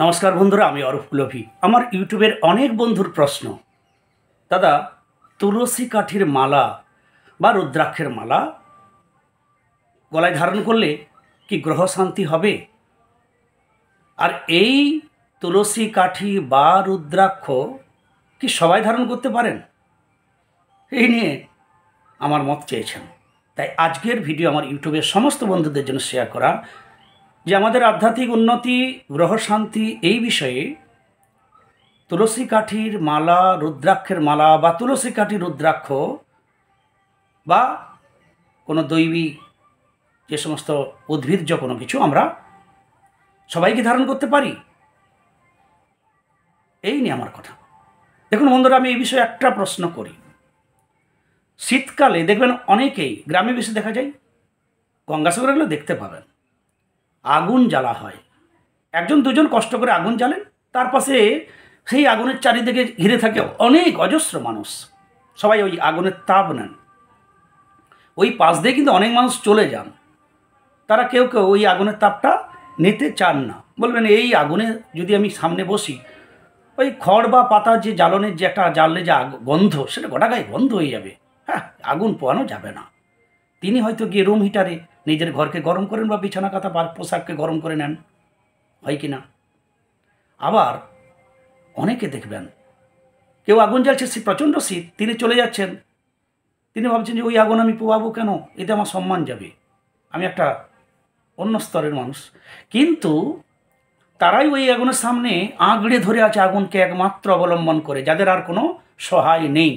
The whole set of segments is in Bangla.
নমস্কার বন্ধুরা, আমি অরূপ কুলভি। আমার ইউটিউবের অনেক বন্ধুর প্রশ্ন, দাদা তুলসী কাঠির মালা বা রুদ্রাক্ষের মালা গলায় ধারণ করলে কি গ্রহ শান্তি হবে? আর এই তুলসী কাঠি বা রুদ্রাক্ষ কি সবাই ধারণ করতে পারেন? এই নিয়ে আমার মত চেয়েছেন। তাই আজকের ভিডিও আমার ইউটিউবের সমস্ত বন্ধুদের জন্য শেয়ার করা যে আমাদের আধ্যাত্মিক উন্নতি, গ্রহ শান্তি এই বিষয়ে তুলসী কাঠির মালা, রুদ্রাক্ষের মালা বা তুলসী কাঠির রুদ্রাক্ষ বা কোনো দৈবী যে সমস্ত উদ্ভিজ্জ কোনো কিছু আমরা সবাইকে ধারণ করতে পারি, এই নিয়ে আমার কথা। দেখুন বন্ধুরা, আমি এই বিষয়ে একটা প্রশ্ন করি। শীতকালে দেখবেন অনেকেই, গ্রামে বেশি দেখা যায়, গঙ্গাসাগরে গেলে দেখতে পাবেন, আগুন জ্বালা হয়। একজন দুজন কষ্ট করে আগুন জ্বালেন, তার পাশে সেই আগুনের চারিদিকে ঘিরে থাকে অনেক অজস্র মানুষ, সবাই ওই আগুনের তাপ নেন। ওই পাশ দিয়ে কিন্তু অনেক মানুষ চলে যান, তারা কেউ কেউ ওই আগুনের তাপটা নিতে চান না। বলবেন এই আগুনে যদি আমি সামনে বসি, ওই খড় বা পাতা যে জ্বালনের যে একটা জ্বাললে যে গন্ধ, সেটা গোটা গায়ে গন্ধ হয়ে যাবে। হ্যাঁ, আগুন পোয়ানো যাবে না। তিনি হয়তো গিয়ে রুম হিটারে নিজের ঘরকে গরম করেন বা বিছানা কাঁথা বা পোশাককে গরম করে নেন, হয় কি না? আবার অনেকে দেখবেন, কেউ আগুন জ্বালছে, সে প্রচণ্ড শীত, তিনি চলে যাচ্ছেন, তিনি ভাবছেন যে ওই আগুন আমি পোয়াবো কেন, এতে আমার সম্মান যাবে, আমি একটা অন্য স্তরের মানুষ। কিন্তু তারাই ওই আগুনের সামনে আঁকড়ে ধরে আছে আগুনকে একমাত্র অবলম্বন করে, যাদের আর কোনো সহায় নেই,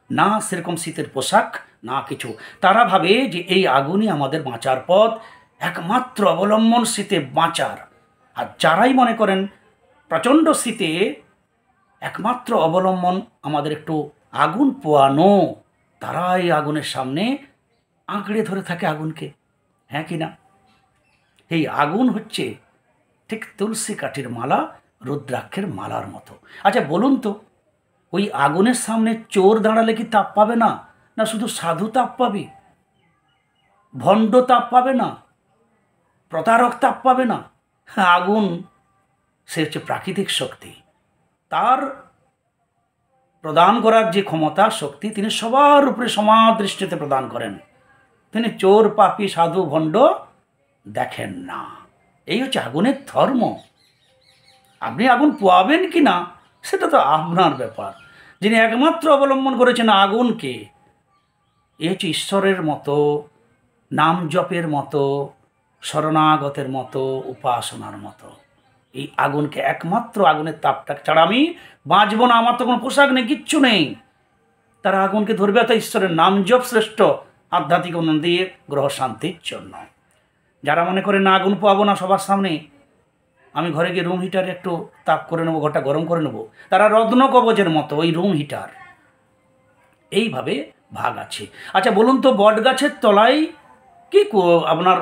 না সেরকম শীতের পোশাক, না কিছু। তারা ভাবে যে এই আগুনই আমাদের বাঁচার পথ, একমাত্র অবলম্বন শীতে বাঁচার। আর যারাই মনে করেন প্রচণ্ড শীতে একমাত্র অবলম্বন আমাদের একটু আগুন পোয়ানো, তারা এই আগুনের সামনে আঁকড়ে ধরে থাকে আগুনকে। হ্যাঁ কি না? এই আগুন হচ্ছে ঠিক তুলসী কাঠির মালা, রুদ্রাক্ষের মালার মতো। আচ্ছা বলুন তো, ওই আগুনের সামনে চোর দাঁড়ালে কি তাপ পাবে না? না শুধু সাধু তাপ পাবে? ভণ্ড তাপ পাবে না? প্রতারক তাপ পাবে না? আগুন সে হচ্ছে প্রাকৃতিক শক্তি, তার প্রদান করার যে ক্ষমতা, শক্তি, তিনি সবার উপরে সমান দৃষ্টিতে প্রদান করেন। তিনি চোর, পাপী, সাধু, ভণ্ড দেখেন না। এই হচ্ছে আগুনের ধর্ম। আপনি আগুন পোয়াবেন কি না সেটা তো আপনার ব্যাপার। যিনি একমাত্র অবলম্বন করেছেন আগুনকে, এ হচ্ছে ঈশ্বরের মতো, নাম জপের মতো, শরণাগতের মতো, উপাসনার মতো। এই আগুনকে, একমাত্র আগুনের তাপটা ছাড়া আমি বাঁচব না, আমার তো কোনো পোশাক নেই, কিচ্ছু নেই। তারা আগুনকে ধরবে, অর্থাৎ ঈশ্বরের নাম জপ শ্রেষ্ঠ আধ্যাত্মিক উন্নতি, গ্রহ শান্তির জন্য। যারা মনে করে না আগুন পোয়াবো না সবার সামনে, আমি ঘরে গিয়ে রুম হিটারে একটু তাপ করে নেবো, ঘরটা গরম করে নেবো, তারা রত্ন কবচের মতো ওই রুম হিটার। এইভাবে ভাগ আছে। আচ্ছা বলুন তো, বট গাছের তলায় কি আপনার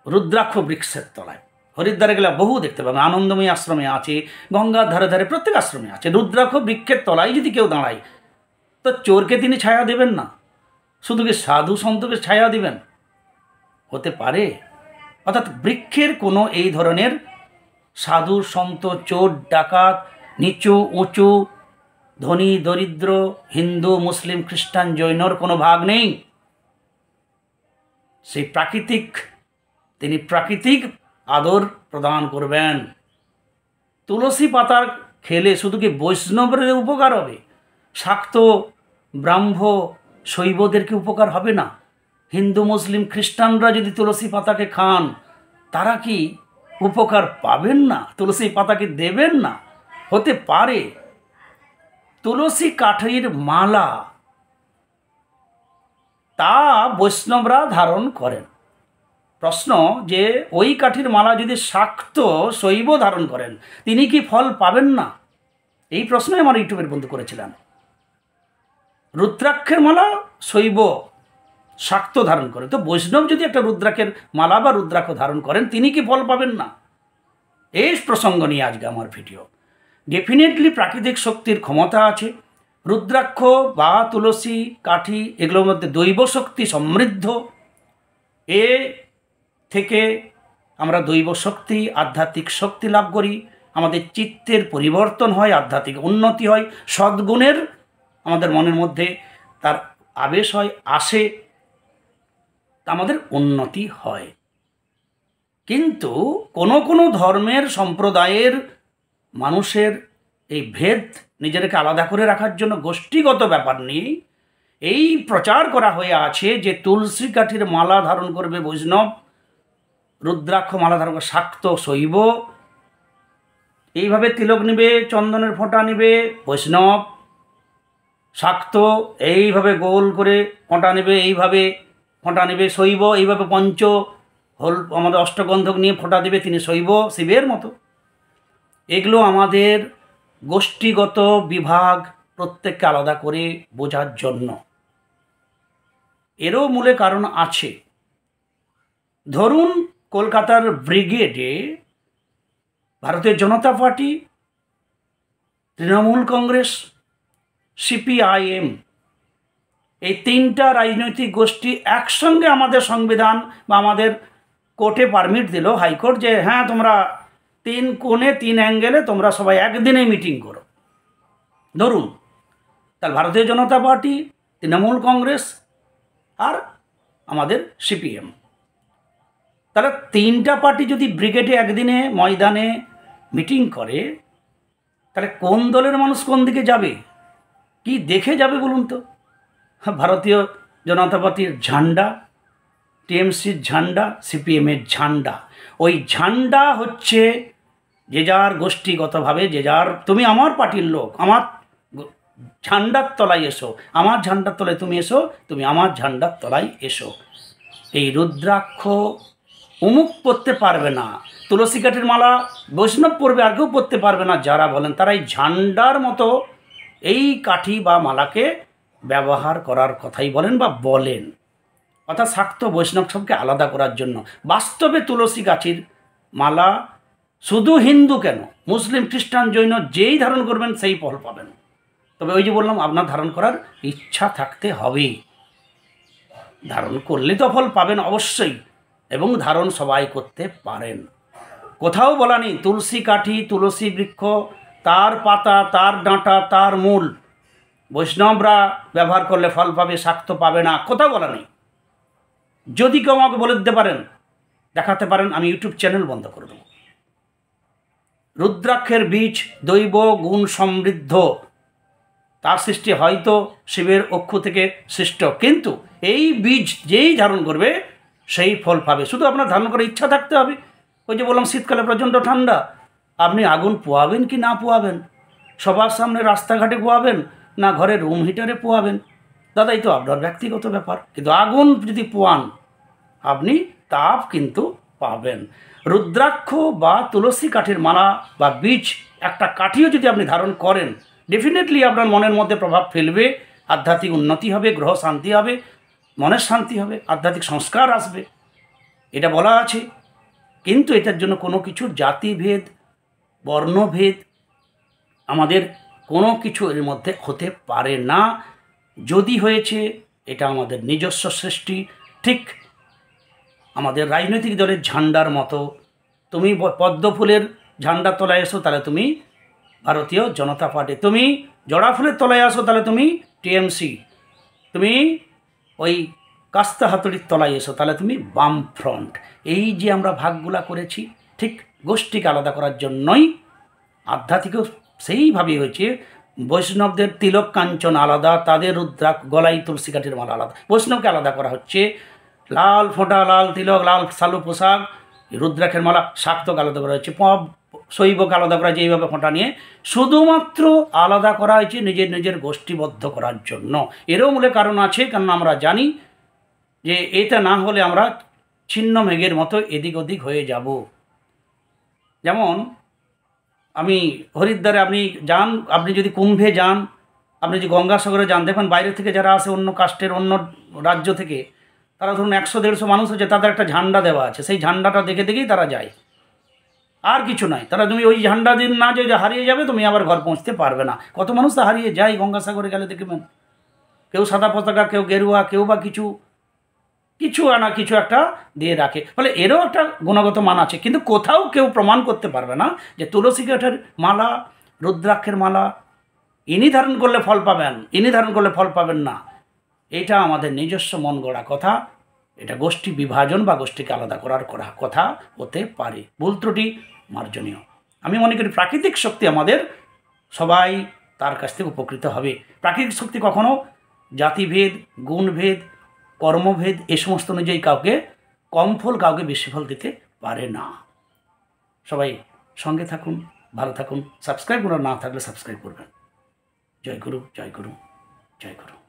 রুদ্রাক্ষ বৃক্ষের তলায়, হরিদ্বারে গেলে বহু দেখতে পাবেন, আনন্দময়ী আশ্রমে আছে, গঙ্গার ধারে ধারে প্রত্যেক আশ্রমে আছে। রুদ্রাক্ষ বৃক্ষের তলায় যদি কেউ দাঁড়ায়, তো চোরকে তিনি ছায়া দেবেন না, শুধু কি সাধু সন্তকে ছায়া দিবেন? হতে পারে? অর্থাৎ বৃক্ষের কোনো এই ধরনের সাধু সন্ত, চোর ডাকাত, নিচু উঁচু, ধনী দরিদ্র, হিন্দু মুসলিম খ্রিস্টান জৈনর কোনো ভাগ নেই। সেই প্রাকৃতিক, তিনি প্রাকৃতিক আদর প্রদান করবেন। তুলসী পাতার খেলে শুধু কি বৈষ্ণবদের উপকার হবে? শাক্ত, ব্রাহ্ম, শৈবদের কি উপকার হবে না? হিন্দু মুসলিম খ্রিস্টানরা যদি তুলসী পাতাকে খান, তারা কি উপকার পাবেন না? তুলসী পাতাকে দেবেন না? হতে পারে। তুলসী কাঠির মালা তা বৈষ্ণবরা ধারণ করেন। প্রশ্ন যে ওই কাঠির মালা যদি শাক্ত, শৈব ধারণ করেন, তিনি কি ফল পাবেন না? এই প্রশ্নই আমার ইউটিউবের বন্ধু করেছিলেন। রুদ্রাক্ষের মালা শৈব, শাক্ত ধারণ করেন, তো বৈষ্ণব যদি একটা রুদ্রাক্ষের মালা বা রুদ্রাক্ষ ধারণ করেন, তিনি কি ফল পাবেন না? এই প্রসঙ্গ নিয়ে আজকে আমার ভিডিও। ডেফিনেটলি প্রাকৃতিক শক্তির ক্ষমতা আছে। রুদ্রাক্ষ বা তুলসী কাঠি এগুলোর মধ্যে দৈব শক্তি সমৃদ্ধ। এ থেকে আমরা দৈব শক্তি, আধ্যাত্মিক শক্তি লাভ করি, আমাদের চিত্তের পরিবর্তন হয়, আধ্যাত্মিক উন্নতি হয়, সদ্গুণের আমাদের মনের মধ্যে তার আবেশ হয়, আসে, আমাদের উন্নতি হয়। কিন্তু কোনো কোনো ধর্মের সম্প্রদায়ের মানুষের এই ভেদ নিজেদেরকে আলাদা করে রাখার জন্য গোষ্ঠীগত ব্যাপার নিয়ে এই প্রচার করা হয়ে আছে যে তুলসী কাঠির মালা ধারণ করবে বৈষ্ণব, রুদ্রাক্ষ মালা ধারণ করবে শাক্ত শৈব, এইভাবে তিলক নিবে, চন্দনের ফোঁটা নিবে বৈষ্ণব, শাক্ত এইভাবে গোল করে ফোঁটা নেবে, এইভাবে ফোঁটা নেবে শৈব, এইভাবে পঞ্চ হল আমাদের অষ্টগন্ধক নিয়ে ফোঁটা দেবে, তিনি শৈব, শিবের মতো। এগুলো আমাদের গোষ্ঠীগত বিভাগ প্রত্যেককে আলাদা করে বোঝার জন্য। এরও মূলে কারণ আছে। ধরুন কলকাতার ব্রিগেডে ভারতীয় জনতা পার্টি, তৃণমূল কংগ্রেস, সিপিআইএম, এই তিনটা রাজনৈতিক গোষ্ঠী একসঙ্গে আমাদের সংবিধান বা আমাদের কোর্টে পারমিট দিল, হাইকোর্ট, যে হ্যাঁ তোমরা 3 কোণে 3 অ্যাঙ্গেলে তোমরা সবাই একদিনে মিটিং করো। ধরুন তাহলে ভারতীয় জনতা পার্টি, তৃণমূল কংগ্রেস আর আমাদের সিপিএম, তাহলে 3টা পার্টি যদি ব্রিগেডে একদিনে ময়দানে মিটিং করে, তাহলে কোন দলের মানুষ কোন দিকে যাবে, কি দেখে যাবে বলুন তো? ভারতীয় জনতা পার্টির ঝান্ডা, টিএমসির ঝান্ডা, সিপিএমের ঝান্ডা। ওই ঝান্ডা হচ্ছে যে যার গোষ্ঠীগতভাবে যে যার, তুমি আমার পার্টির লোক, আমার ঝান্ডার তলায় এসো, আমার ঝান্ডার তলায় তুমি এসো, তুমি আমার ঝান্ডার তলায় এসো। এই রুদ্রাক্ষ অমুক পরতে পারবে না, তুলসী কাঠের মালা বৈষ্ণব পরবে, আর কেউ পরতে পারবে না যারা বলেন, তারা এই ঝান্ডার মতো এই কাঠি বা মালাকে ব্যবহার করার কথাই বলেন বা বলেন, অর্থাৎ শাক্ত বৈষ্ণব সবকে আলাদা করার জন্য। বাস্তবে তুলসী গাছের মালা শুধু হিন্দু কেন, মুসলিম, খ্রিস্টান, জৈন যেই ধারণ করবেন সেই ফল পাবেন। তবে ওই যে বললাম, আপনার ধারণ করার ইচ্ছা থাকতে হবে। ধারণ করলে তো ফল পাবেন অবশ্যই, এবং ধারণ সবাই করতে পারেন। কোথাও বলা নেই তুলসী কাঠি, তুলসী বৃক্ষ, তার পাতা, তার ডাঁটা, তার মূল বৈষ্ণবরা ব্যবহার করলে ফল পাবে, শাক্ত পাবে না, কোথাও বলা নেই। যদি কেউ আমাকে বলে দিতে পারেন, দেখাতে পারেন, আমি ইউটিউব চ্যানেল বন্ধ করে দেব। রুদ্রাক্ষের বীজ দৈব গুণ সমৃদ্ধ, তার সৃষ্টি হয়তো শিবের অক্ষ থেকে সৃষ্ট, কিন্তু এই বীজ যেই ধারণ করবে সেই ফল পাবে। শুধু আপনার ধারণ করার ইচ্ছা থাকতে হবে। ওই যে বললাম শীতকালে প্রচণ্ড ঠান্ডা, আপনি আগুন পোয়াবেন কি না পোয়াবেন, সবার সামনে রাস্তাঘাটে পোয়াবেন না ঘরে রুম হিটারে পোয়াবেন, দাদাই তো আপনার ব্যক্তিগত ব্যাপার, কিন্তু আগুন যদি পোয়ান আপনি তাপ কিন্তু পাবেন। রুদ্রাক্ষ বা তুলসী কাঠের মালা বা বীজ একটা কাঠিও যদি আপনি ধারণ করেন, ডেফিনেটলি আপনার মনের মধ্যে প্রভাব ফেলবে, আধ্যাত্মিক উন্নতি হবে, গ্রহ শান্তি হবে, মনের শান্তি হবে, আধ্যাত্মিক সংস্কার আসবে, এটা বলা আছে। কিন্তু এটার জন্য কোনো কিছু জাতিভেদ, বর্ণভেদ আমাদের কোনো কিছু এর মধ্যে হতে পারে না। যদি হয়েছে এটা আমাদের নিজস্ব সৃষ্টি। ঠিক আমাদের রাজনৈতিক দলের ঝান্ডার মতো, তুমি পদ্ম ফুলের ঝান্ডার তলায় এসো তাহলে তুমি ভারতীয় জনতা পার্টি, তুমি জড়া ফুলের তলায় আসো তাহলে তুমি টিএমসি, তুমি ওই কাস্তা হাতুড়ির তলায় এসো তাহলে তুমি বাম ফ্রন্ট। এই যে আমরা ভাগগুলা করেছি, ঠিক গোষ্ঠীকে আলাদা করার জন্যই আধ্যাত্মিকও সেইভাবেই হয়েছে। বৈষ্ণবদের তিলক কাঞ্চন আলাদা, তাদের রুদ্রাক্ষ গলায় তুলসী কাঠের মালা আলাদা, বৈষ্ণবকে আলাদা করা হচ্ছে। লাল ফোঁটা, লাল তিলক, লাল সালু পোশাক, রুদ্রাক্ষের মালা, শাক্তকে আলাদা করা হচ্ছে, শৈবকে আলাদা করা হয়েছে, এইভাবে ফোঁটা নিয়ে শুধুমাত্র আলাদা করা হয়েছে নিজের নিজের গোষ্ঠীবদ্ধ করার জন্য। এরও মূলে কারণ আছে, কারণ আমরা জানি যে এটা না হলে আমরা ছিন্ন মেঘের মতো এদিক ওদিক হয়ে যাব। যেমন আমি হরিদ্বারে আপনি যান, আপনি যদি কুম্ভে যান, আপনি যদি গঙ্গাসাগরে যান, দেখবেন বাইরে থেকে যারা আসে, অন্য কাস্টের, অন্য রাজ্য থেকে, তারা ধরুন 100-150 মানুষ হচ্ছে, তাদের একটা ঝান্ডা দেওয়া আছে, সেই ঝান্ডাটা দেখে দেখেই তারা যায়, আর কিছু নাই। তারা তুমি ওই ঝান্ডা দিন না যে হারিয়ে যাবে, তুমি আবার ঘর পৌঁছতে পারবে না। কত মানুষ তো হারিয়ে যায় গঙ্গাসাগরে গেলে দেখবেন, কেউ সাদা পতাকা, কেউ গেরুয়া, কেউ বা কিছু, কিছু না কিছু একটা দিয়ে রাখে, ফলে এরও একটা গুণগত মান আছে। কিন্তু কোথাও কেউ প্রমাণ করতে পারবে না যে তুলসী কাঠের মালা, রুদ্রাক্ষের মালা ইনি ধারণ করলে ফল পাবেন, ইনি ধারণ করলে ফল পাবেন না। এটা আমাদের নিজস্ব মন গড়া কথা। এটা গোষ্ঠী বিভাজন বা গোষ্ঠীকে আলাদা করার কথা হতে পারে। ভুল ত্রুটি মার্জনীয়। আমি মনে করি প্রাকৃতিক শক্তি আমাদের, সবাই তার কাছ থেকে উপকৃত হবে। প্রাকৃতিক শক্তি কখনো জাতিভেদ, গুণভেদ, কর্মভেদ এ সমস্ত অনুযায়ী কাউকে কম ফল, কাউকে বেশি ফল দিতে পারে না। সবাই সঙ্গে থাকুন, ভালো থাকুন। সাবস্ক্রাইব করা না থাকলে সাবস্ক্রাইব করবেন। জয় গুরু, জয় গুরু, জয় গুরু।